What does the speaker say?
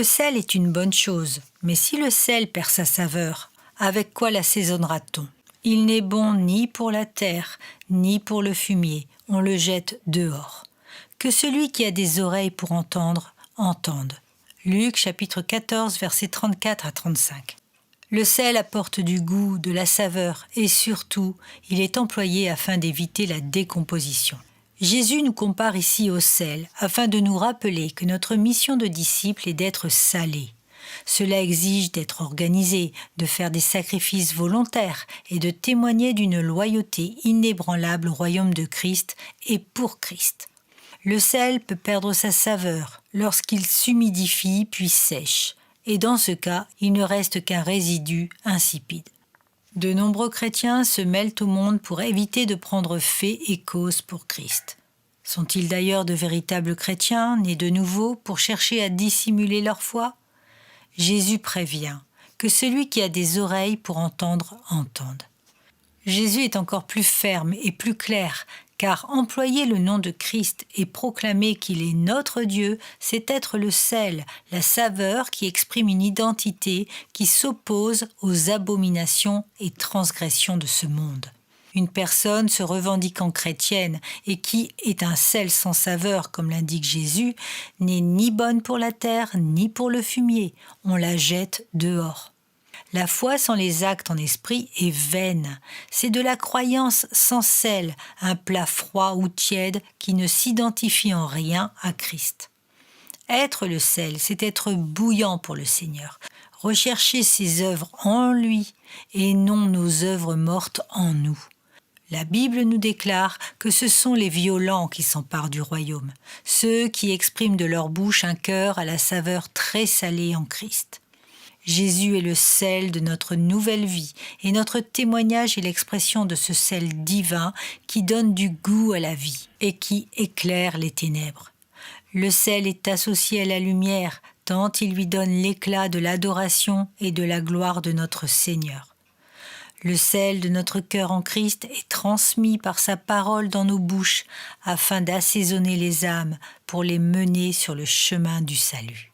Le sel est une bonne chose, mais si le sel perd sa saveur, avec quoi l'assaisonnera-t-on? Il n'est bon ni pour la terre, ni pour le fumier, on le jette dehors. Que celui qui a des oreilles pour entendre, entende. Luc chapitre 14, versets 34 à 35. Le sel apporte du goût, de la saveur et surtout, il est employé afin d'éviter la décomposition. Jésus nous compare ici au sel afin de nous rappeler que notre mission de disciple est d'être salé. Cela exige d'être organisé, de faire des sacrifices volontaires et de témoigner d'une loyauté inébranlable au royaume de Christ et pour Christ. Le sel peut perdre sa saveur lorsqu'il s'humidifie puis sèche, et dans ce cas, il ne reste qu'un résidu insipide. De nombreux chrétiens se mêlent au monde pour éviter de prendre fait et cause pour Christ. Sont-ils d'ailleurs de véritables chrétiens, nés de nouveau, pour chercher à dissimuler leur foi? Jésus prévient que celui qui a des oreilles pour entendre, entende. Jésus est encore plus ferme et plus clair, car employer le nom de Christ et proclamer qu'il est notre Dieu, c'est être le sel, la saveur qui exprime une identité qui s'oppose aux abominations et transgressions de ce monde. Une personne se revendiquant chrétienne et qui est un sel sans saveur, comme l'indique Jésus, n'est ni bonne pour la terre ni pour le fumier. On la jette dehors. La foi sans les actes en esprit est vaine. C'est de la croyance sans sel, un plat froid ou tiède qui ne s'identifie en rien à Christ. Être le sel, c'est être bouillant pour le Seigneur. Rechercher ses œuvres en lui et non nos œuvres mortes en nous. La Bible nous déclare que ce sont les violents qui s'emparent du royaume, ceux qui expriment de leur bouche un cœur à la saveur très salée en Christ. Jésus est le sel de notre nouvelle vie et notre témoignage est l'expression de ce sel divin qui donne du goût à la vie et qui éclaire les ténèbres. Le sel est associé à la lumière tant il lui donne l'éclat de l'adoration et de la gloire de notre Seigneur. Le sel de notre cœur en Christ est transmis par sa parole dans nos bouches afin d'assaisonner les âmes pour les mener sur le chemin du salut.